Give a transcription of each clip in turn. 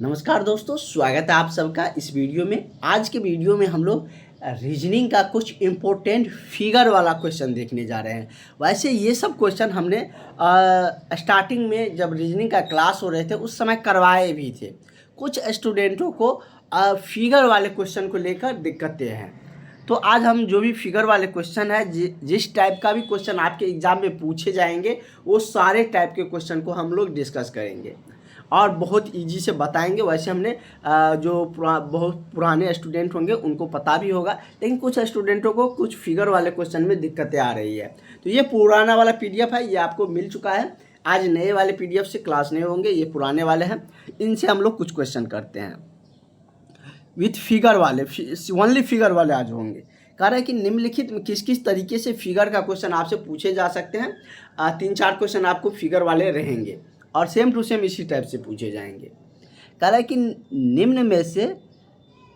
नमस्कार दोस्तों, स्वागत है आप सबका इस वीडियो में। आज के वीडियो में हम लोग रीजनिंग का कुछ इम्पोर्टेंट फिगर वाला क्वेश्चन देखने जा रहे हैं। वैसे ये सब क्वेश्चन हमने स्टार्टिंग में जब रीजनिंग का क्लास हो रहे थे उस समय करवाए भी थे। कुछ स्टूडेंटों को फिगर वाले क्वेश्चन को लेकर दिक्कतें हैं, तो आज हम जो भी फिगर वाले क्वेश्चन है, जिस टाइप का भी क्वेश्चन आपके एग्ज़ाम में पूछे जाएंगे वो सारे टाइप के क्वेश्चन को हम लोग डिस्कस करेंगे और बहुत इजी से बताएंगे। वैसे हमने जो बहुत पुराने स्टूडेंट होंगे उनको पता भी होगा, लेकिन कुछ स्टूडेंटों को कुछ फिगर वाले क्वेश्चन में दिक्कतें आ रही है। तो ये पुराना वाला पीडीएफ है, ये आपको मिल चुका है। आज नए वाले पीडीएफ से क्लास नहीं होंगे, ये पुराने वाले हैं। इनसे हम लोग कुछ क्वेश्चन करते हैं विथ फिगर वाले, ओनली फिगर वाले आज होंगे। कह रहा है कि निम्नलिखित में किस किस तरीके से फिगर का क्वेश्चन आपसे पूछे जा सकते हैं। 3-4 क्वेश्चन आपको फिगर वाले रहेंगे और सेम टू सेम इसी टाइप से पूछे जाएंगे। कह रहा है कि निम्न में से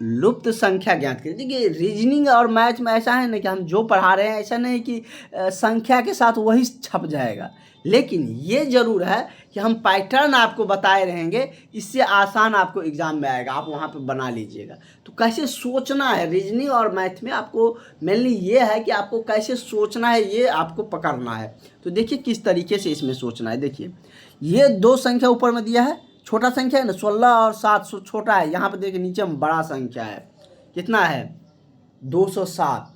लुप्त संख्या ज्ञात करें। देखिए, रीजनिंग और मैथ में ऐसा है ना कि हम जो पढ़ा रहे हैं ऐसा नहीं कि संख्या के साथ वही छप जाएगा, लेकिन ये ज़रूर है कि हम पैटर्न आपको बताए रहेंगे, इससे आसान आपको एग्ज़ाम में आएगा, आप वहाँ पे बना लीजिएगा। तो कैसे सोचना है रीजनिंग और मैथ में, आपको मेनली ये है कि आपको कैसे सोचना है, ये आपको पकड़ना है। तो देखिए किस तरीके से इसमें सोचना है। देखिए, ये 2 संख्या ऊपर में दिया है, छोटा संख्या है ना, 16 और 7 छोटा है। यहाँ पे देखिए नीचे में बड़ा संख्या है, कितना है 207।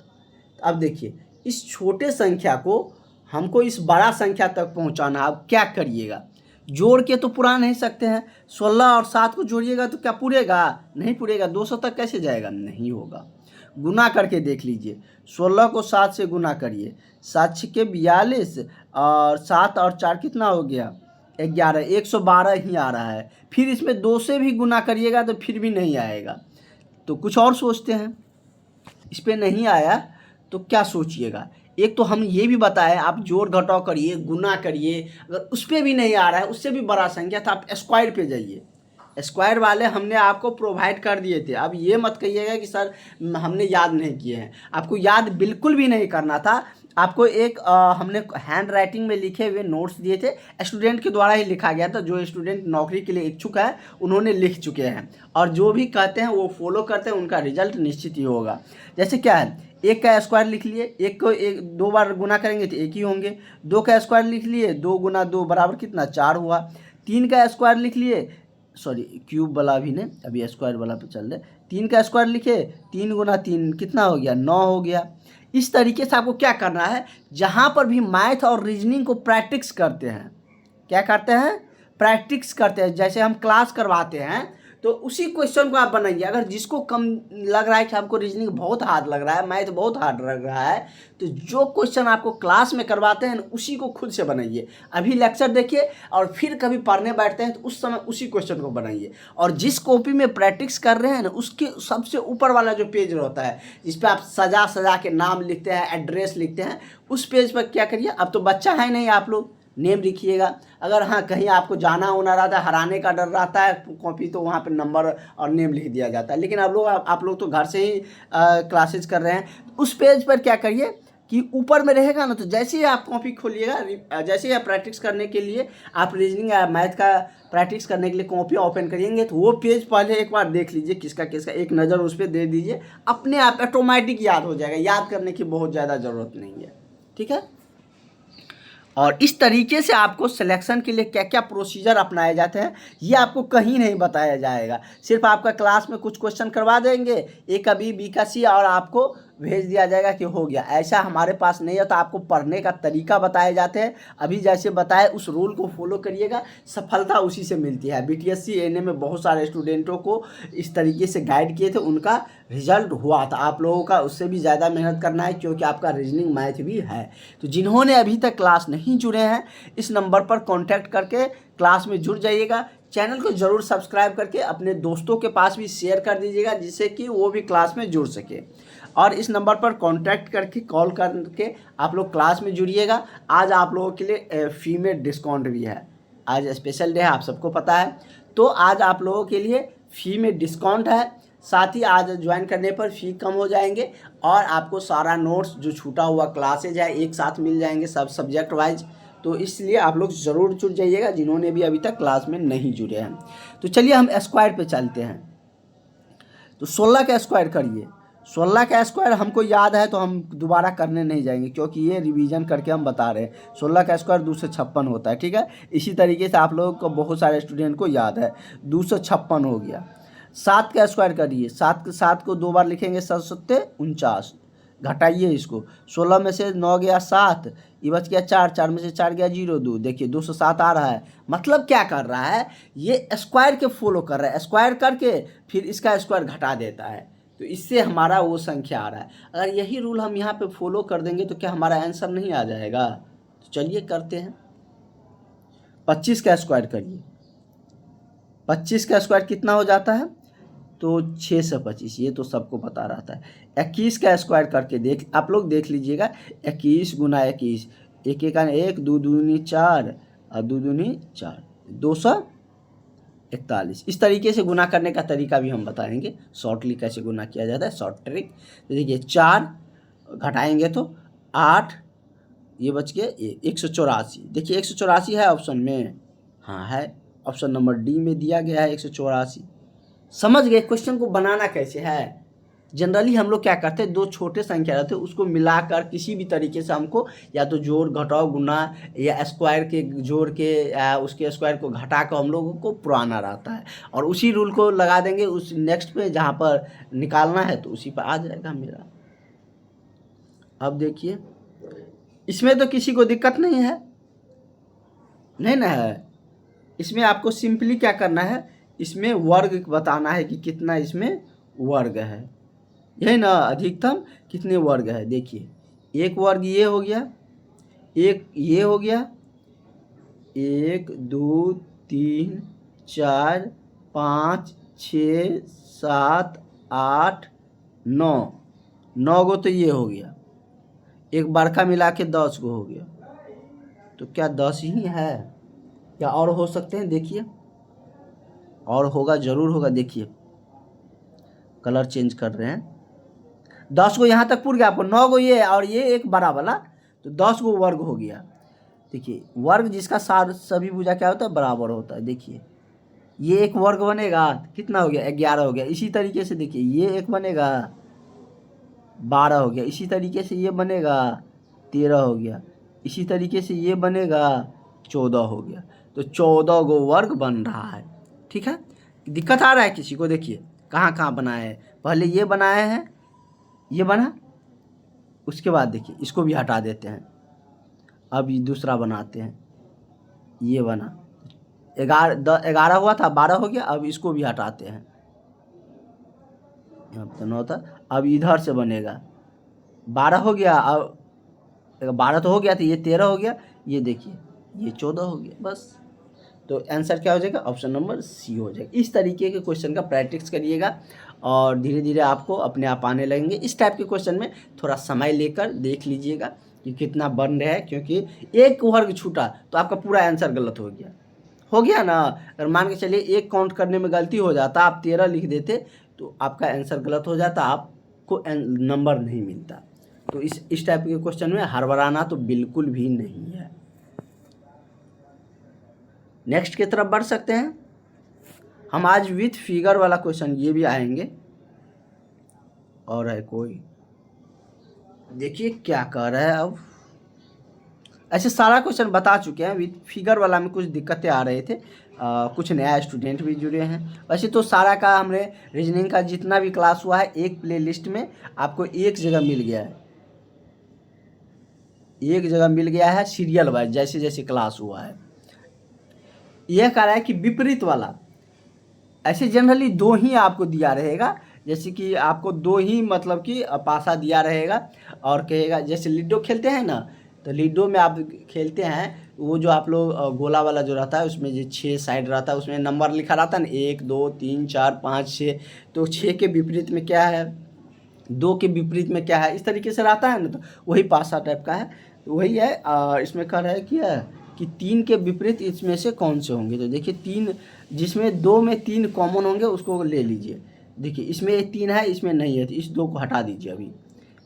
अब देखिए इस छोटे संख्या को हमको इस बड़ा संख्या तक पहुँचाना है। अब क्या करिएगा, जोड़ के तो पुरा नहीं सकते हैं। 16 और 7 को जोड़िएगा तो क्या पूरेगा? नहीं पूरेगा। 200 तक कैसे जाएगा? नहीं होगा। गुना करके देख लीजिए, 16 को 7 से गुना करिए, 7 छक्के 42 और 7 और 4 कितना हो गया 11, 112 ही आ रहा है। फिर इसमें 2 से भी गुना करिएगा तो फिर भी नहीं आएगा। तो कुछ और सोचते हैं, इस पर नहीं आया तो क्या सोचिएगा। एक तो हम ये भी बताए आप जोड़ घटाव करिए, गुना करिए, अगर उस पर भी नहीं आ रहा है, उससे भी बड़ा संख्या था, आप स्क्वायर पे जाइए। स्क्वायर वाले हमने आपको प्रोवाइड कर दिए थे। अब ये मत कहिएगा कि सर हमने याद नहीं किए हैं। आपको याद बिल्कुल भी नहीं करना था। आपको एक हमने हैंड राइटिंग में लिखे हुए नोट्स दिए थे, स्टूडेंट के द्वारा ही लिखा गया था। जो स्टूडेंट नौकरी के लिए इच्छुक है उन्होंने लिख चुके हैं, और जो भी कहते हैं वो फॉलो करते हैं, उनका रिजल्ट निश्चित ही होगा। जैसे क्या है, 1 का स्क्वायर लिख लिए, 1 को 2 बार गुना करेंगे तो 1 ही होंगे। 2 का स्क्वायर लिख लिए, 2 गुना 2 बराबर कितना 4 हुआ। 3 का स्क्वायर लिख लिए, सॉरी क्यूब वाला भी ने, अभी स्क्वायर वाला पे चल रहे। 3 का स्क्वायर लिखे, 3 गुना 3 कितना हो गया 9 हो गया। इस तरीके से आपको क्या करना है, जहाँ पर भी मैथ और रीजनिंग को प्रैक्टिस करते हैं, क्या करते हैं, प्रैक्टिस करते हैं। जैसे हम क्लास करवाते हैं तो उसी क्वेश्चन को आप बनाइए। अगर जिसको कम लग रहा है कि हमको रीजनिंग बहुत हार्ड लग रहा है, मैथ बहुत हार्ड लग रहा है, तो जो क्वेश्चन आपको क्लास में करवाते हैं उसी को खुद से बनाइए। अभी लेक्चर देखिए और फिर कभी पढ़ने बैठते हैं तो उस समय उसी क्वेश्चन को बनाइए। और जिस कॉपी में प्रैक्टिस कर रहे हैं ना, उसके सबसे ऊपर वाला जो पेज रहता है जिस पर आप सजा सजा के नाम लिखते हैं, एड्रेस लिखते हैं, उस पेज पर क्या करिए, अब तो बच्चा है नहीं, आप लोग नेम लिखिएगा। अगर हाँ कहीं आपको जाना होना रहता है, हराने का डर रहता है कॉपी, तो वहाँ पे नंबर और नेम लिख दिया जाता है। लेकिन आप लोग तो घर से ही क्लासेस कर रहे हैं, उस पेज पर क्या करिए कि ऊपर में रहेगा ना, तो जैसे ही आप कॉपी खोलिएगा, जैसे ही आप प्रैक्टिस करने के लिए, आप रीजनिंग या मैथ का प्रैक्टिस करने के लिए कॉपी ओपन करिएंगे तो वो पेज पहले एक बार देख लीजिए, किसका किसका, एक नज़र उस पर दे दीजिए, अपने आप ऑटोमेटिक याद हो जाएगा। याद करने की बहुत ज़्यादा ज़रूरत नहीं है, ठीक है। और इस तरीके से आपको सिलेक्शन के लिए क्या क्या प्रोसीजर अपनाए जाते हैं ये आपको कहीं नहीं बताया जाएगा। सिर्फ आपका क्लास में कुछ क्वेश्चन करवा देंगे, ए का बी, बी का सी, और आपको भेज दिया जाएगा कि हो गया। ऐसा हमारे पास नहीं है। तो आपको पढ़ने का तरीका बताए जाते हैं। अभी जैसे बताए उस रूल को फॉलो करिएगा, सफलता उसी से मिलती है। बीटीएससी एएनएम में बहुत सारे स्टूडेंटों को इस तरीके से गाइड किए थे, उनका रिजल्ट हुआ था। आप लोगों का उससे भी ज़्यादा मेहनत करना है, क्योंकि आपका रीजनिंग मैथ भी है। तो जिन्होंने अभी तक क्लास नहीं जुड़े हैं, इस नंबर पर कॉन्टैक्ट करके क्लास में जुड़ जाइएगा। चैनल को ज़रूर सब्सक्राइब करके अपने दोस्तों के पास भी शेयर कर दीजिएगा, जिससे कि वो भी क्लास में जुड़ सके। और इस नंबर पर कांटेक्ट करके कॉल करके आप लोग क्लास में जुड़िएगा। आज आप लोगों के लिए फ़ी में डिस्काउंट भी है, आज स्पेशल डे है, आप सबको पता है। तो आज आप लोगों के लिए फ़ी में डिस्काउंट है, साथ ही आज ज्वाइन करने पर फ़ी कम हो जाएंगे, और आपको सारा नोट्स जो छूटा हुआ क्लासेज है एक साथ मिल जाएंगे, सब सब्जेक्ट वाइज। तो इसलिए आप लोग ज़रूर जुड़ जाइएगा जिन्होंने भी अभी तक क्लास में नहीं जुड़े हैं। तो चलिए हम स्क्वायर पे चलते हैं। तो 16 का स्क्वायर करिए। 16 का स्क्वायर हमको याद है तो हम दोबारा करने नहीं जाएंगे, क्योंकि ये रिवीजन करके हम बता रहे हैं। 16 का स्क्वायर 256 होता है, ठीक है। इसी तरीके से आप लोगों को बहुत सारे स्टूडेंट को याद है, 256 हो गया। 7 का स्क्वायर करिए। 7 को 2 बार लिखेंगे, 7 सत्ते 49, घटाइए इसको। 16 में से 9 गया 7, ये बच गया 4, 4 में से 4 गया 0, 2, देखिए 207 आ रहा है। मतलब क्या कर रहा है, ये स्क्वायर के फॉलो कर रहा है, स्क्वायर करके फिर इसका स्क्वायर घटा देता है, तो इससे हमारा वो संख्या आ रहा है। अगर यही रूल हम यहाँ पे फॉलो कर देंगे तो क्या हमारा आंसर नहीं आ जाएगा? तो चलिए करते हैं। 25 का स्क्वायर करिए। 25 का स्क्वायर कितना हो जाता है? तो 6 से 25, ये तो सबको पता रहता है। 21 का स्क्वायर करके आप लोग देख लीजिएगा। 21 गुना 21, एक एक 1, 2 दूनी 4 और 2 दूनी 4, 241। इस तरीके से गुना करने का तरीका भी हम बताएंगे, शॉर्टली कैसे गुना किया जाता है, शॉर्ट ट्रिक। तो देखिए 4 घटाएंगे तो 8, ये बच गया 184। देखिए 184 है ऑप्शन में, हाँ है, ऑप्शन नंबर डी में दिया गया है 184। समझ गए क्वेश्चन को बनाना कैसे है? जनरली हम लोग क्या करते हैं, दो छोटे संख्या रहते हैं उसको मिलाकर किसी भी तरीके से हमको या तो जोड़ घटाओ गुना या स्क्वायर के जोड़ के उसके स्क्वायर को घटा कर हम लोगों को पुराना रहता है, और उसी रूल को लगा देंगे उस नेक्स्ट पे जहाँ पर निकालना है तो उसी पर आ जाएगा मेरा। अब देखिए इसमें तो किसी को दिक्कत नहीं है, नहीं ना है। इसमें आपको सिंपली क्या करना है, इसमें वर्ग बताना है कि कितना इसमें वर्ग है, यही ना, अधिकतम कितने वर्ग है। देखिए एक वर्ग ये हो गया, एक ये हो गया, 1 2 3 4 5 6 7 8 9, 9 गो तो ये हो गया, एक बड़का मिला के 10 गो हो गया। तो क्या 10 ही है या और हो सकते हैं? देखिए और होगा, जरूर होगा। देखिए कलर चेंज कर रहे हैं, 10 को यहाँ तक पूर गया आपको, 9 गो ये और ये एक बड़ा वाला, तो 10 गो वर्ग हो गया। देखिए वर्ग जिसका सभी भुजा क्या होता है, बराबर होता है। देखिए ये एक वर्ग बनेगा, कितना हो गया, 11 हो गया। इसी तरीके से देखिए ये एक बनेगा, 12 हो गया। इसी तरीके से ये बनेगा, 13 हो गया। इसी तरीके से ये बनेगा, 14 हो गया। तो 14 गो वर्ग बन रहा है, ठीक है। दिक्कत आ रहा है किसी को? देखिए कहाँ कहाँ बनाए हैं, पहले ये बनाए हैं, ये बना, उसके बाद देखिए इसको भी हटा देते हैं, अब ये दूसरा बनाते हैं, ये बना, 11 हुआ था, 12 हो गया, अब इसको भी हटाते हैं, यहाँ तो 9 था, अब इधर से बनेगा, 12 हो गया, अब 12 तो हो गया था, ये 13 हो गया, ये देखिए ये 14 हो गया, बस। तो आंसर क्या हो जाएगा, ऑप्शन नंबर सी हो जाएगा। इस तरीके के क्वेश्चन का प्रैक्टिस करिएगा और धीरे धीरे आपको अपने आप आने लगेंगे। इस टाइप के क्वेश्चन में थोड़ा समय लेकर देख लीजिएगा कि कितना बन रहा है, क्योंकि एक वर्ग छूटा तो आपका पूरा आंसर गलत हो गया ना। अगर मान के चलिए एक काउंट करने में गलती हो जाता, आप 13 लिख देते तो आपका आंसर गलत हो जाता, आपको नंबर नहीं मिलता। तो इस टाइप के क्वेश्चन में हड़बड़ाना तो बिल्कुल भी नहीं है। नेक्स्ट की तरफ बढ़ सकते हैं हम। आज विथ फिगर वाला क्वेश्चन ये भी आएंगे, और है कोई, देखिए क्या कर रहा है। अब ऐसे सारा क्वेश्चन बता चुके हैं, विथ फिगर वाला में कुछ दिक्कतें आ रहे थे, कुछ नया स्टूडेंट भी जुड़े हैं। वैसे तो सारा का हमने रीजनिंग का जितना भी क्लास हुआ है एक प्लेलिस्ट में आपको एक जगह मिल गया है, एक जगह मिल गया है सीरियल वाइज, जैसे जैसे क्लास हुआ है। यह कह रहा है कि विपरीत वाला, ऐसे जनरली 2 ही आपको दिया रहेगा, जैसे कि आपको 2 ही मतलब कि पासा दिया रहेगा, और कहेगा जैसे लूडो खेलते हैं ना, तो लूडो में आप खेलते हैं, वो जो आप लोग गोला वाला जो रहता है उसमें जो 6 साइड रहता है उसमें नंबर लिखा रहता है ना, 1 2 3 4 5 6, तो 6 के विपरीत में क्या है, 2 के विपरीत में क्या है, इस तरीके से रहता है ना, तो वही पासा टाइप का है। तो वही है, इसमें कह रहा है कि 3 के विपरीत इसमें से कौन से होंगे। तो देखिए 3, जिसमें 2 में 3 कॉमन होंगे उसको ले लीजिए। देखिए इसमें 3 है, इसमें नहीं है, तो इस 2 को हटा दीजिए अभी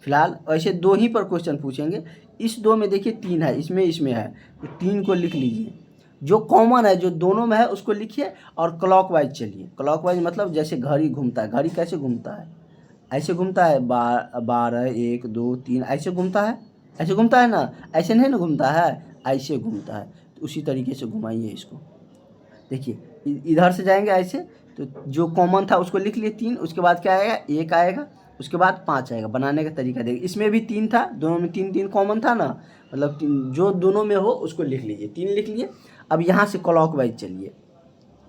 फिलहाल। ऐसे 2 ही पर क्वेश्चन पूछेंगे, इस दो में देखिए 3 है, इसमें है, तो 3 को लिख लीजिए। जो कॉमन है, जो दोनों में है, उसको लिखिए और क्लॉकवाइज चलिए। क्लॉकवाइज मतलब जैसे घड़ी घूमता है, घड़ी कैसे घूमता है, ऐसे घूमता है, 12 1 2 3 ऐसे घूमता है, ऐसे घूमता है ना, ऐसे नहीं ना घूमता है, ऐसे घूमता है। तो उसी तरीके से घुमाइए इसको। देखिए इधर से जाएंगे ऐसे, तो जो कॉमन था उसको लिख लिए 3, उसके बाद क्या आएगा, 1 आएगा, उसके बाद 5 आएगा। बनाने का तरीका देखिए, इसमें भी 3 था, दोनों में 3 3 कॉमन था ना, मतलब जो दोनों में हो उसको लिख लीजिए। 3 लिख लिए। अब यहाँ से क्लॉकवाइज चलिए।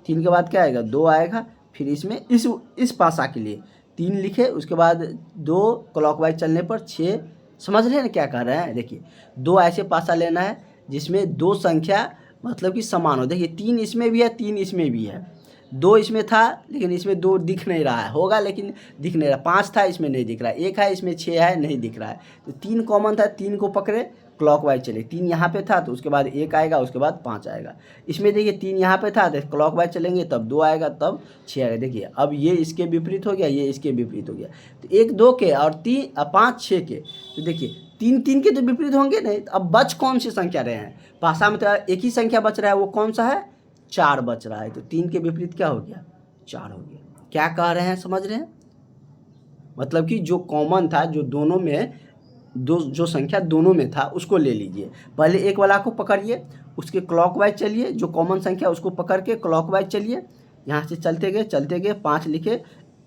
3 के बाद क्या आएगा, 2 आएगा, फिर इसमें इस पासा के लिए 3 लिखे, उसके बाद 2 क्लॉकवाइज चलने पर 6। समझ रहे हैं ना क्या कह रहे हैं। देखिए 2 ऐसे पासा लेना है जिसमें 2 संख्या मतलब कि समान हो। देखिए 3 इसमें भी है, 3 इसमें भी है, 2 इसमें था लेकिन इसमें 2 दिख नहीं रहा है, होगा लेकिन दिख नहीं रहा। 5 था, इसमें नहीं दिख रहा है। 1 है, इसमें 6 है, नहीं दिख रहा है। तो 3 कॉमन था, 3 को पकड़े, क्लॉकवाइज चले। 3 यहाँ पे था तो उसके बाद 1 आएगा, उसके बाद 5 आएगा। इसमें देखिए 3 यहाँ पे था तो क्लॉकवाइज चलेंगे, तब 2 आएगा, तब 6 आएगा। देखिए अब ये इसके विपरीत हो गया, ये इसके विपरीत हो गया। तो 1 2 के और 5 6 के, तो देखिए 3 3 के तो विपरीत होंगे नहीं। तो अब बच कौन सी संख्या रहे हैं, पासा में तो एक ही संख्या बच रहा है, वो कौन सा है, 4 बच रहा है। तो 3 के विपरीत क्या हो गया, 4 हो गया। क्या कह रहे हैं, समझ रहे हैं। मतलब कि जो कॉमन था, जो दोनों में जो संख्या दोनों में था उसको ले लीजिए। पहले एक वाला को पकड़िए, उसके क्लॉकवाइज चलिए, जो कॉमन संख्या उसको पकड़ के क्लॉकवाइज चलिए। यहाँ से चलते गए 5 लिखे,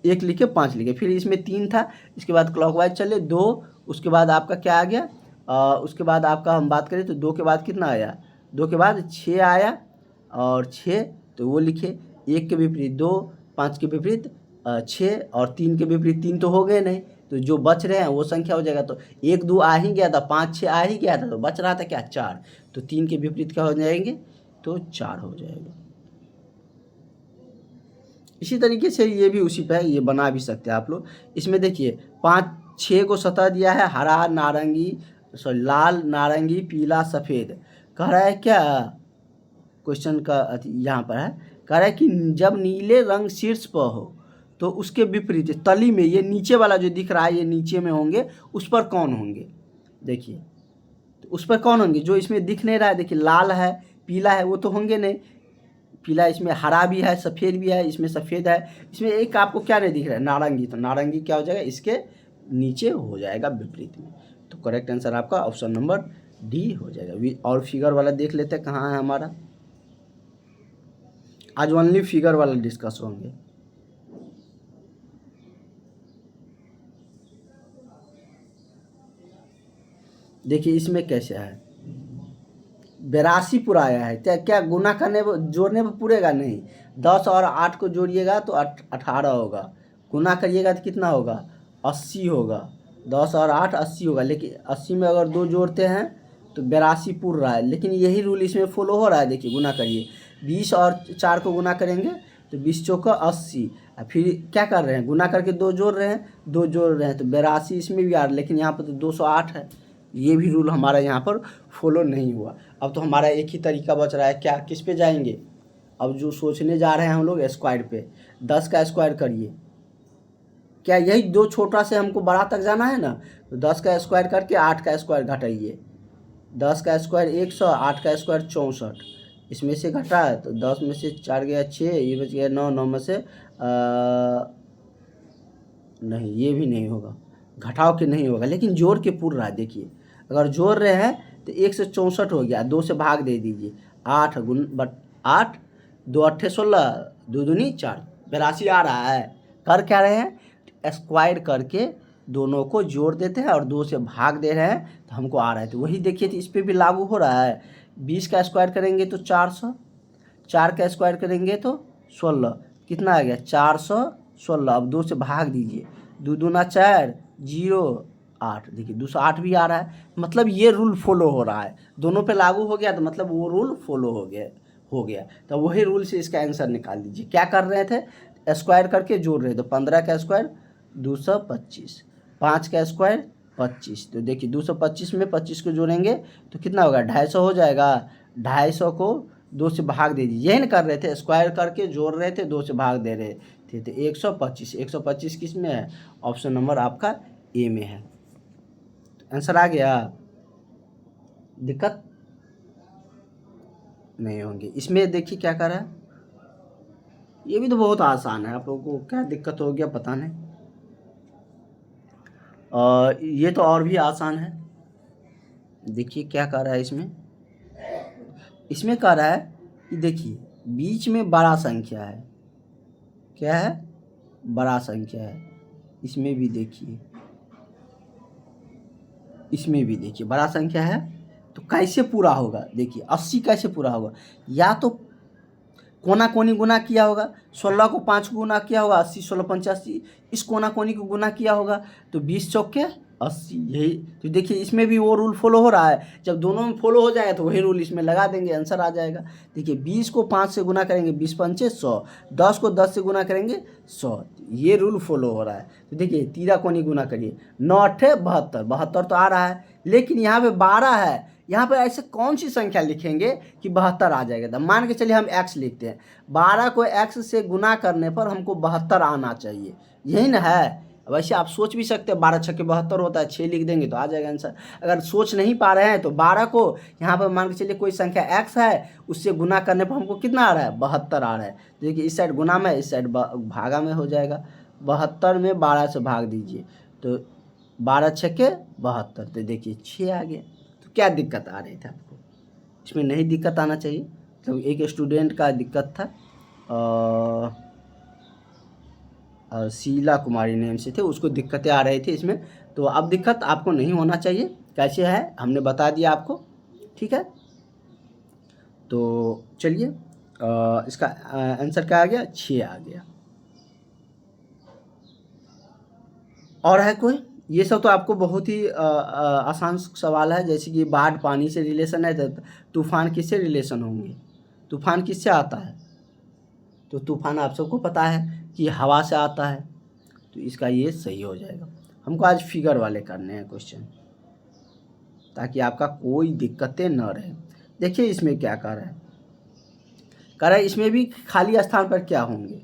1 लिखे, 5 लिखे, फिर इसमें 3 था, इसके बाद क्लॉकवाइज चले 2, उसके बाद आपका क्या आ गया, उसके बाद आपका हम बात करें तो 2 के बाद कितना आया, 2 के बाद 6 आया, और 6 तो वो लिखे। 1 के विपरीत 2, 5 के विपरीत 6, और 3 के विपरीत 3 तो हो गए नहीं, तो जो बच रहे हैं वो संख्या हो जाएगा। तो 1 2 आ ही गया था, 5 6 आ ही गया था, तो बच रहा था क्या, 4। तो 3 के विपरीत क्या हो जाएंगे, तो 4 हो जाएगा। इसी तरीके से ये भी उसी पे ये बना भी सकते हैं आप लोग। इसमें देखिए 5 6 को सतह दिया है, हरा नारंगी, सॉरी लाल नारंगी पीला सफ़ेद। कह रहा है क्या, क्वेश्चन का यहाँ पर है, कह रहा है कि जब नीले रंग शीर्ष पर हो तो उसके विपरीत तली में, ये नीचे वाला जो दिख रहा है ये नीचे में होंगे, उस पर कौन होंगे। देखिए तो उस पर कौन होंगे, जो इसमें दिख नहीं रहा है। देखिए लाल है, पीला है, वो तो होंगे नहीं, पीला, इसमें हरा भी है, सफ़ेद भी है, इसमें सफ़ेद है, इसमें एक आपको क्या नहीं दिख रहा है, नारंगी। तो नारंगी क्या हो जाएगा, इसके नीचे हो जाएगा, विपरीत में। तो करेक्ट आंसर आपका ऑप्शन नंबर डी हो जाएगा। और फिगर वाला देख लेते हैं कहाँ है हमारा। आज ओनली फिगर वाला डिस्कस होंगे। देखिए इसमें कैसे है, 82 पूरा आया है। क्या क्या गुना करने जोड़ने पर पूरेगा नहीं, 10 और 8 को जोड़िएगा तो 18 होगा, गुना करिएगा तो कितना होगा, 80 होगा। 10 और 8 80 होगा, लेकिन 80 में अगर 2 जोड़ते हैं तो 82 पूर रहा है। लेकिन यही रूल इसमें फॉलो हो रहा है। देखिए गुना करिए, 20 और 4 को गुना करेंगे तो 20 चौका 80, फिर क्या कर रहे हैं, गुना करके 2 जोड़ रहे हैं, 2 जोड़ रहे हैं, तो 82 इसमें भी आ रहा है, लेकिन यहाँ पर तो 208 है। ये भी रूल हमारा यहाँ पर फॉलो नहीं हुआ। अब तो हमारा एक ही तरीका बच रहा है, क्या, किस पे जाएंगे, अब जो सोचने जा रहे हैं हम लोग स्क्वायर पे। 10 का स्क्वायर करिए, क्या यही 2 छोटा से हमको बड़ा तक जाना है ना, तो 10 का स्क्वायर करके 8 का स्क्वायर घटाइए। 10 का स्क्वायर 100, 8 का स्क्वायर 64, इसमें से घटा तो 10 में से 4 गया 6, ये बच गया 9, 9 में से नहीं, ये भी नहीं होगा, घटाव के नहीं होगा, लेकिन जोड़ के पूर रहा है। देखिए अगर जोड़ रहे हैं तो 164 हो गया, 2 से भाग दे दीजिए, 8 8 2 8 16, 2 दूनी 4, 82 आ रहा है। कर क्या रहे हैं, स्क्वायर करके दोनों को जोड़ देते हैं और 2 से भाग दे रहे हैं, तो हमको आ रहा है। तो वही देखिए, तो इस पर भी लागू हो रहा है। 20 का स्क्वायर करेंगे तो 400, 4 का स्क्वायर करेंगे तो 16, कितना आ गया 416। अब 2 से भाग दीजिए, 2 दूना 4, 0 8, देखिए 208 भी आ रहा है। मतलब ये रूल फॉलो हो रहा है, दोनों पे लागू हो गया, तो मतलब वो रूल फॉलो हो गया। तो वही रूल से इसका आंसर निकाल दीजिए। क्या कर रहे थे, स्क्वायर करके जोड़ रहे, तो 15 का स्क्वायर 225, 5 का स्क्वायर 25, तो देखिए 225 में 25 को जोड़ेंगे तो कितना होगा, 250 हो जाएगा। 250 को 2 से भाग दे दीजिए, यही ना कर रहे थे, स्क्वायर करके जोड़ रहे थे, 2 से भाग दे रहे थे। तो 125, 125 किस में है, ऑप्शन नंबर आपका ए में है। आंसर आ गया। दिक्कत नहीं होंगी। इसमें देखिए क्या कर रहा है, ये भी तो बहुत आसान है, आप लोगों को क्या दिक्कत हो गया पता नहीं। ये तो और भी आसान है। देखिए क्या कर रहा है इसमें, इसमें कह रहा है कि देखिए बीच में बड़ा संख्या है, क्या है, बड़ा संख्या है। इसमें भी देखिए, इसमें भी देखिए बड़ा संख्या है, तो कैसे पूरा होगा, देखिए 80 कैसे पूरा होगा, या तो कोना कोनी गुना किया होगा, 16 को 5 गुना किया होगा, 80 16 85, इस कोना कोनी को गुना किया होगा, तो 20 चौके 80, यही तो देखिए इसमें भी वो रूल फॉलो हो रहा है। जब दोनों में फॉलो हो जाएगा तो वही रूल इसमें लगा देंगे, आंसर आ जाएगा। देखिए 20 को 5 से गुना करेंगे 20 पंचे 100, 10 को 10 से गुना करेंगे 100, ये रूल फॉलो हो रहा है। तो देखिए तीरा कोनी गुना करिए, 9 8 72, 72 तो आ रहा है, लेकिन यहाँ पे 12 है, यहाँ पर ऐसे कौन सी संख्या लिखेंगे कि 72 आ जाएगा। तो मान के चलिए हम x लिखते हैं, 12 को x से गुना करने पर हमको 72 आना चाहिए, यही ना है। वैसे आप सोच भी सकते हैं, 12 छक्के 72 होता है, 6 लिख देंगे तो आ जाएगा आंसर। अगर सोच नहीं पा रहे हैं तो 12 को यहाँ पर मान के चलिए कोई संख्या x है, उससे गुना करने पर हमको कितना आ रहा है, 72 आ रहा है। देखिए इस साइड गुना में, इस साइड भागा में हो जाएगा। 72 में 12 से भाग दीजिए तो 12 छक्के 72, तो देखिए 6 आ गया। तो क्या दिक्कत आ रही थी आपको, इसमें नहीं दिक्कत आना चाहिए। तो एक स्टूडेंट का दिक्कत था, शीला कुमारी नेम से थे, उसको दिक्कतें आ रही थी इसमें। तो अब दिक्कत आपको नहीं होना चाहिए, कैसे है हमने बता दिया आपको, ठीक है। तो चलिए इसका आंसर क्या आ गया, 6 आ गया। और है कोई, ये सब तो आपको बहुत ही आसान सवाल है। जैसे कि बाढ़ पानी से रिलेशन है, तो तूफान किससे रिलेशन होंगे, तूफान किससे आता है, तो तूफान आप सबको पता है कि हवा से आता है, तो इसका ये सही हो जाएगा। हमको आज फिगर वाले करने हैं क्वेश्चन, ताकि आपका कोई दिक्कतें न रहे। देखिए इसमें क्या कर रहा है, कह रहा है इसमें भी खाली स्थान पर क्या होंगे,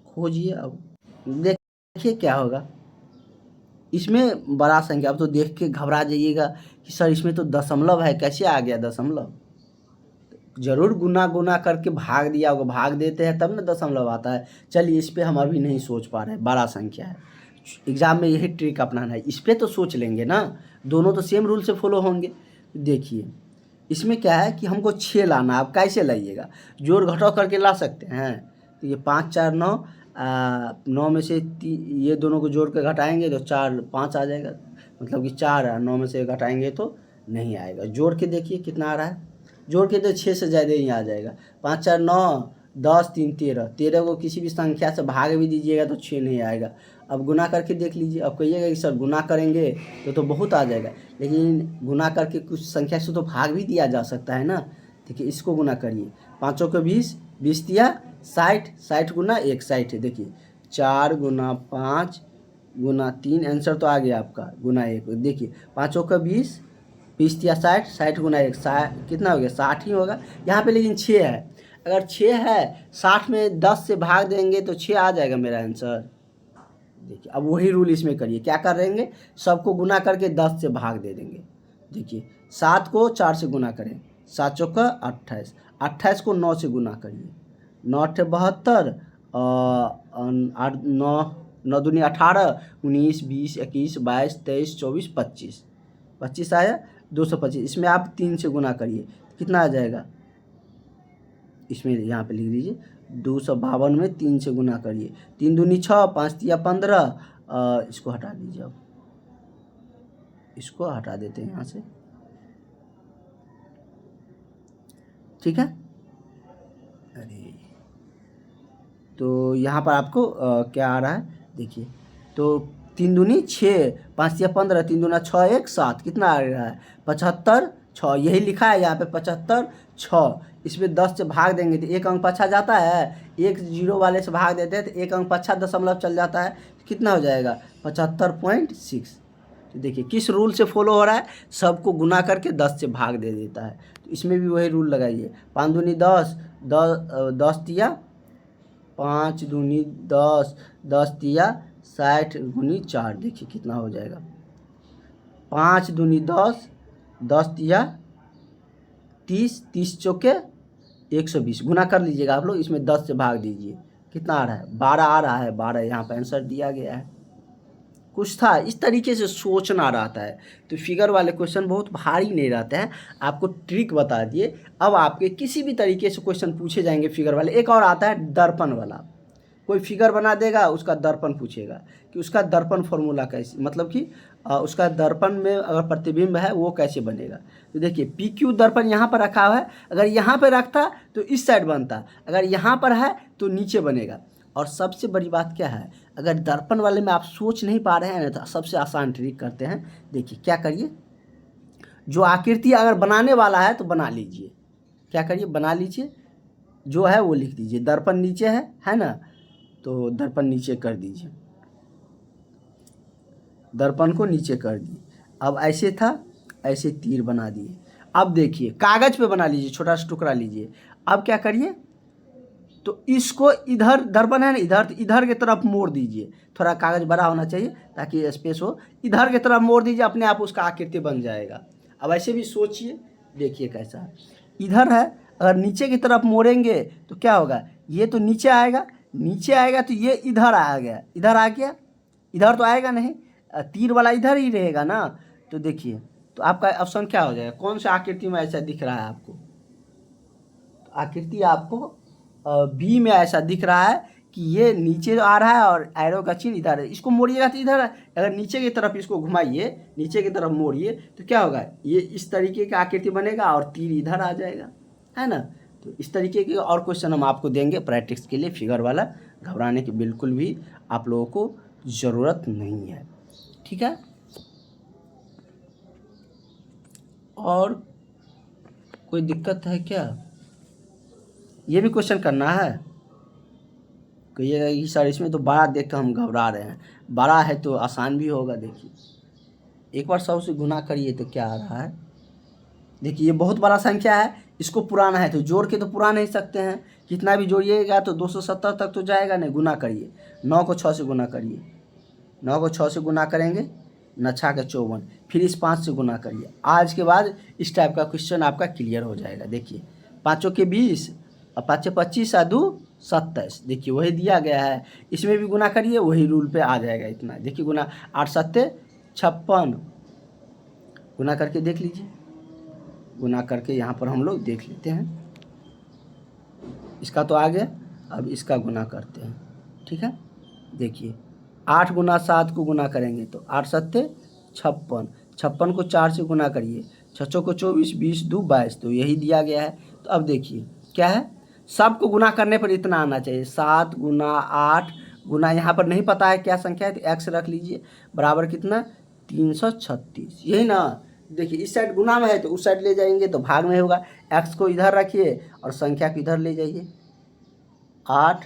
खोजिए। अब देखिए क्या होगा, इसमें बड़ा संख्या, अब तो देख के घबरा जाइएगा कि सर इसमें तो दशमलव है, कैसे आ गया दशमलव। जरूर गुना गुना करके भाग दिया होगा, भाग देते हैं तब ना दशमलव आता है। चलिए इस पर हम अभी नहीं सोच पा रहे हैं, बड़ा संख्या है, एग्जाम में यही ट्रिक अपनाना है, इस पर तो सोच लेंगे ना, दोनों तो सेम रूल से फॉलो होंगे। देखिए इसमें क्या है कि हमको 6 लाना, आप कैसे लाइएगा, जोड़ घटाव करके ला सकते हैं। तो ये 5 4 9, 9 में से ये दोनों को जोड़ के घटाएंगे तो 4 5 आ जाएगा, मतलब कि 4 9 में से घटाएंगे तो नहीं आएगा। जोड़ के देखिए कितना आ रहा है, जोड़ के तो 6 से ज़्यादा ही आ जाएगा। 5 4 9 10 3 13, 13 को किसी भी संख्या से भाग भी दीजिएगा तो 6 नहीं आएगा। अब गुना करके देख लीजिए, अब कहिएगा कि सर गुना करेंगे तो बहुत आ जाएगा, लेकिन गुना करके कुछ संख्या से तो भाग भी दिया जा सकता है ना। देखिए इसको गुना करिए, 5 को 20, 20 दिया 60, 60 गुना 1 60 है। देखिए 4 गुना 5 गुना 3, आंसर तो आ गया आपका गुना 1। देखिए 5 को 20, 20 दिया 60, 60 गुना 1 कितना हो गया, 60 ही होगा यहाँ पे। लेकिन 6 है, अगर 6 है 60 में 10 से भाग देंगे तो 6 आ जाएगा मेरा आंसर। देखिए अब वही रूल इसमें करिए, क्या कर देंगे, सबको गुना करके 10 से भाग दे देंगे। देखिए 7 को 4 से गुना करें, 7 चौका 28, 28 को 9 से गुना करिए, 9 8 72, 9 9 दूनी 18, 19 20 21 22 23 24 25, 25 आया, 225। इसमें आप 3 से गुना करिए, कितना आ जाएगा, इसमें यहाँ पे लिख दीजिए 252 में 3 से गुना करिए, 3 दूनी 6, 5 तिया 15, इसको हटा दीजिए। अब इसको हटा देते हैं यहाँ से, ठीक है। अरे तो यहाँ पर आपको क्या आ रहा है, देखिए तो 3 दूनी 6, 5 तिया 15, 3 दूना 6 1 7, कितना आ रहा है 75 6, यही लिखा है यहाँ पे 75 6। इसमें 10 से भाग देंगे तो एक अंक पाछा जाता है, एक जीरो वाले से भाग देते हैं तो एक अंक पाछा दशमलव चल जाता है, कितना हो जाएगा 75.6। तो देखिए किस रूल से फॉलो हो रहा है, सबको गुना करके 10 से भाग दे देता है। तो इसमें भी वही रूल लगाइए, 5 दूनी 10, 10 दिया 5 दूनी 10, 10 दिया 60 गुनी 4, देखिए कितना हो जाएगा 5 दूनी 10, 10 तिया 30, 30 चौके 120। गुना कर लीजिएगा आप लोग, इसमें 10 से भाग दीजिए, कितना आ रहा है 12 आ रहा है। 12 यहाँ पर आंसर दिया गया है। कुछ था इस तरीके से सोचना रहता है। तो फिगर वाले क्वेश्चन बहुत भारी नहीं रहते हैं, आपको ट्रिक बता दिए। अब आपके किसी भी तरीके से क्वेश्चन पूछे जाएंगे फिगर वाले। एक और आता है दर्पण वाला, कोई फिगर बना देगा, उसका दर्पण पूछेगा कि उसका दर्पण फॉर्मूला कैसे, मतलब कि उसका दर्पण में अगर प्रतिबिंब है वो कैसे बनेगा। तो देखिए पी क्यू दर्पण यहाँ पर रखा हुआ है, अगर यहाँ पर रखता तो इस साइड बनता, अगर यहाँ पर है तो नीचे बनेगा। और सबसे बड़ी बात क्या है, अगर दर्पण वाले में आप सोच नहीं पा रहे हैं तो सबसे आसान ट्रिक करते हैं। देखिए क्या करिए, जो आकृति अगर बनाने वाला है तो बना लीजिए। क्या करिए, बना लीजिए, जो है वो लिख दीजिए। दर्पण नीचे है ना, तो दर्पण नीचे कर दीजिए, दर्पण को नीचे कर दिए। अब ऐसे था, ऐसे तीर बना दिए। अब देखिए कागज पे बना लीजिए, छोटा सा टुकड़ा लीजिए। अब क्या करिए, तो इसको इधर दर्पण है ना, इधर, तो इधर की तरफ मोड़ दीजिए। थोड़ा कागज बड़ा होना चाहिए ताकि स्पेस हो। इधर की तरफ मोड़ दीजिए, अपने आप उसका आकृति बन जाएगा। अब ऐसे भी सोचिए, देखिए कैसा है। इधर है, अगर नीचे की तरफ मोड़ेंगे तो क्या होगा, ये तो नीचे आएगा, नीचे आएगा तो ये इधर आ गया, इधर आ गया, इधर तो आएगा नहीं, तीर वाला इधर ही रहेगा ना। तो देखिए, तो आपका ऑप्शन क्या हो जाएगा, कौन सा आकृति में ऐसा दिख रहा है आपको। तो आकृति आपको बी में ऐसा दिख रहा है कि ये नीचे आ रहा है और एरो का चिन्ह इधर है। इसको मोड़िएगा तो इधर है, अगर नीचे की तरफ इसको घुमाइए, नीचे की तरफ मोड़िए तो क्या होगा, ये इस तरीके का आकृति बनेगा और तीर इधर आ जाएगा, है ना। तो इस तरीके के और क्वेश्चन हम आपको देंगे प्रैक्टिस के लिए, फिगर वाला। घबराने की बिल्कुल भी आप लोगों को ज़रूरत नहीं है, ठीक है। और कोई दिक्कत है क्या, ये भी क्वेश्चन करना है। कहिएगा कि सर इसमें तो बड़ा देख कर हम घबरा रहे हैं, बड़ा है तो आसान भी होगा। देखिए एक बार 100 से गुना करिए तो क्या आ रहा है। देखिए ये बहुत बड़ा संख्या है, इसको पुराना है तो जोड़ के तो पुरा नहीं सकते हैं, कितना भी जोड़िएगा तो 270 तक तो जाएगा नहीं। गुना करिए, 9 को 6 से गुना करिए, 9 को 6 से गुना करेंगे, 9 6 के 54, फिर इस 5 से गुना करिए। आज के बाद इस टाइप का क्वेश्चन आपका क्लियर हो जाएगा। देखिए 5 के 20 और 5 25 और 2 27, देखिए वही दिया गया है, इसमें भी गुना करिए, वही रूल पे आ जाएगा इतना। देखिए गुना 8 7 56, गुना करके देख लीजिए, गुना करके यहाँ पर हम लोग देख लेते हैं। इसका तो आ गया, अब इसका गुना करते हैं, ठीक है। देखिए 8 गुना 7 को गुना करेंगे तो 8 7 56, 56 को 4 से गुना करिए, 6 को 24, 20 2 22, तो यही दिया गया है। तो अब देखिए क्या है, सबको गुना करने पर इतना आना चाहिए। 7 गुना 8 गुना, यहाँ पर नहीं पता है क्या संख्या है तो एक्स रख लीजिए, बराबर कितना 336, यही ना। देखिए इस साइड गुना में है तो उस साइड ले जाएंगे तो भाग में होगा, एक्स को इधर रखिए और संख्या को इधर ले जाइए। 8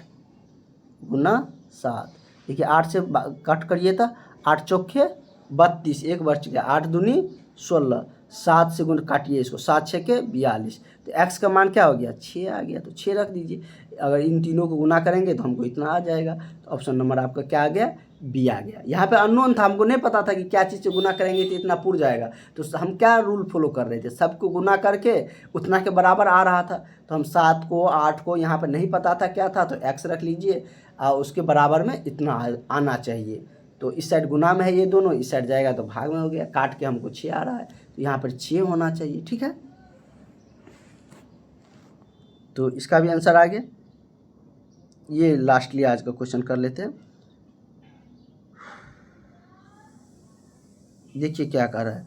गुना 7, देखिए 8 से कट करिए तो 8 चौके 32, एक बच गया, 8 दूनी 16, 7 से गुण काटिए इसको, 7 6 के 42, तो एक्स का मान क्या हो गया 6 आ गया, तो 6 रख दीजिए। अगर इन तीनों को गुना करेंगे तो हमको इतना आ जाएगा। तो ऑप्शन नंबर आपका क्या आ गया, बी आ गया। यहाँ पे अननोन था, हमको नहीं पता था कि क्या चीज़ से गुना करेंगे तो इतना पुर जाएगा। तो हम क्या रूल फॉलो कर रहे थे, सबको गुना करके उतना के बराबर आ रहा था। तो हम 7 को 8 को, यहाँ पर नहीं पता था क्या था, तो एक्स रख लीजिए और उसके बराबर में इतना आना चाहिए। तो इस साइड गुना में है ये दोनों, इस साइड जाएगा तो भाग में हो गया, काट के हमको 6 आ रहा है, तो यहाँ पर 6 होना चाहिए, ठीक है। तो इसका भी आंसर आ गया। ये लास्टली आज का क्वेश्चन कर लेते हैं। देखिए क्या कर रहा है,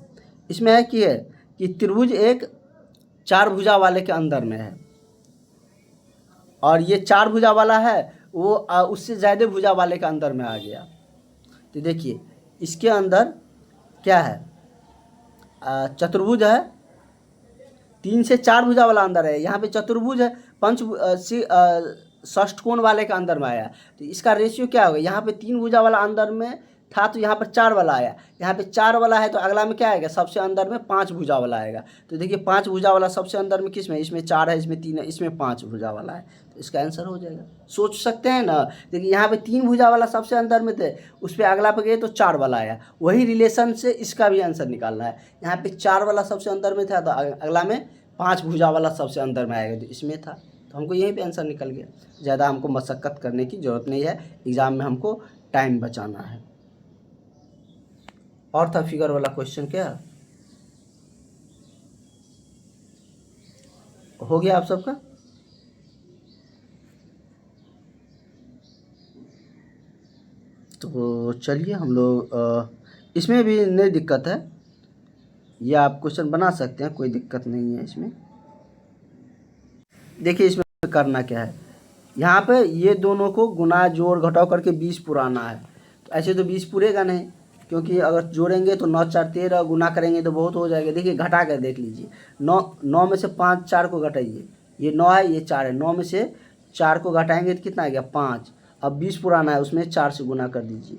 इसमें है कि त्रिभुज एक 4 भुजा वाले के अंदर में है, और ये 4 भुजा वाला है वो उससे ज़्यादा भुजा वाले के अंदर में आ गया। तो देखिए इसके अंदर क्या है, चतुर्भुज है, 3 से 4 भुजा वाला अंदर है, यहाँ पे चतुर्भुज है, षष्ठकोण वाले के अंदर में आया। तो इसका रेशियो क्या होगा, यहाँ पे 3 भुजा वाला अंदर में था तो यहाँ पर 4 वाला आया, यहाँ पे 4 वाला है तो अगला में क्या आएगा, सबसे अंदर में 5 भुजा वाला आएगा। तो देखिए 5 भुजा वाला सबसे अंदर में किस में, इसमें 4 है, इसमें 3 है, इसमें 5 भुजा वाला है। तो इसका आंसर हो जाएगा। सोच सकते हैं ना। देखिए यहाँ पे 3 भुजा वाला सबसे अंदर में थे, उस पर अगला पे गए तो 4 वाला आया। वही रिलेशन से इसका भी आंसर निकालना है। यहाँ पे 4 वाला सबसे अंदर में था तो अगला में 5 भुजा वाला सबसे अंदर में आएगा, तो इसमें था, तो हमको यहीं पे आंसर निकल गया। ज़्यादा हमको मशक्क़त करने की ज़रूरत नहीं है, एग्ज़ाम में हमको टाइम बचाना है। और था फिगर वाला क्वेश्चन क्या हो गया आप सबका? तो चलिए हम लोग इसमें भी नहीं दिक्कत है, ये आप क्वेश्चन बना सकते हैं, कोई दिक्कत नहीं है इसमें। देखिए इसमें करना क्या है, यहाँ पे ये दोनों को गुना जोड़ घटाव करके 20 पुराना है। तो ऐसे तो 20 पूरेगा नहीं, क्योंकि अगर जोड़ेंगे तो 9 4 13, गुना करेंगे तो बहुत हो जाएगा। देखिए घटा कर देख लीजिए, 9 में से 5 4 को घटाइए, ये 9 है, ये 4 है, 9 में से 4 को घटाएंगे तो कितना आ गया 5। अब 20 पुराना है, उसमें 4 से गुना कर दीजिए।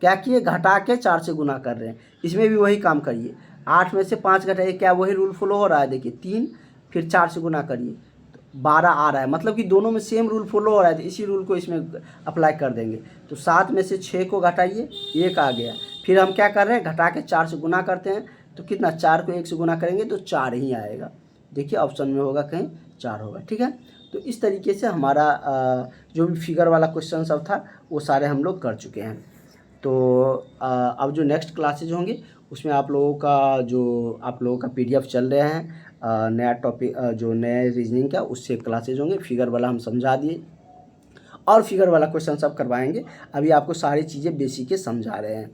क्या किए, घटा के 4 से गुना कर रहे हैं। इसमें भी वही काम करिए, 8 में से 5 घटाइए, क्या वही रूल फॉलो हो रहा है? देखिए 3 फिर 4 से गुना करिए, 12 आ रहा है, मतलब कि दोनों में सेम रूल फॉलो हो रहा है, तो इसी रूल को इसमें अप्लाई कर देंगे। तो 7 में से 6 को घटाइए, 1 आ गया। फिर हम क्या कर रहे हैं, घटा के 4 से गुना करते हैं, तो कितना, 4 को 1 से गुना करेंगे तो 4 ही आएगा। देखिए ऑप्शन में होगा कहीं 4 होगा, ठीक है। तो इस तरीके से हमारा जो भी फिगर वाला क्वेश्चन सब था वो सारे हम लोग कर चुके हैं। तो अब जो नेक्स्ट क्लासेज होंगे उसमें आप लोगों का PDF चल रहे हैं, नया टॉपिक जो नए रीजनिंग का उससे क्लासेज होंगे। फिगर वाला हम समझा दिए और फिगर वाला क्वेश्चन सब करवाएंगे। अभी आपको सारी चीज़ें बेसिक के समझा रहे हैं,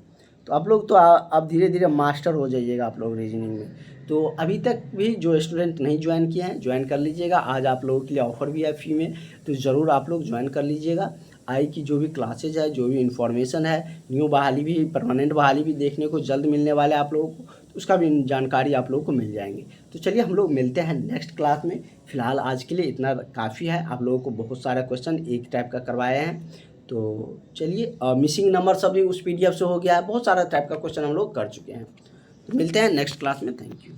तो आप लोग तो अब धीरे धीरे मास्टर हो जाइएगा आप लोग रीजनिंग में। तो अभी तक भी जो स्टूडेंट नहीं ज्वाइन किए हैं ज्वाइन कर लीजिएगा। आज आप लोगों के लिए ऑफ़र भी है फ्री में, तो ज़रूर आप लोग ज्वाइन कर लीजिएगा। आई की जो भी क्लासेज है, जो भी इन्फॉर्मेशन है, न्यू बहाली भी, परमानेंट बहाली भी देखने को जल्द मिलने वाले हैं आप लोगों को, तो उसका भी जानकारी आप लोगों को मिल जाएंगे। तो चलिए हम लोग मिलते हैं नेक्स्ट क्लास में। फ़िलहाल आज के लिए इतना काफ़ी है। आप लोगों को बहुत सारे क्वेश्चन एक टाइप का करवाए हैं, तो चलिए मिसिंग नंबर सब भी उस PDF से हो गया है। बहुत सारा टाइप का क्वेश्चन हम लोग कर चुके हैं। तो मिलते हैं नेक्स्ट क्लास में। Thank you.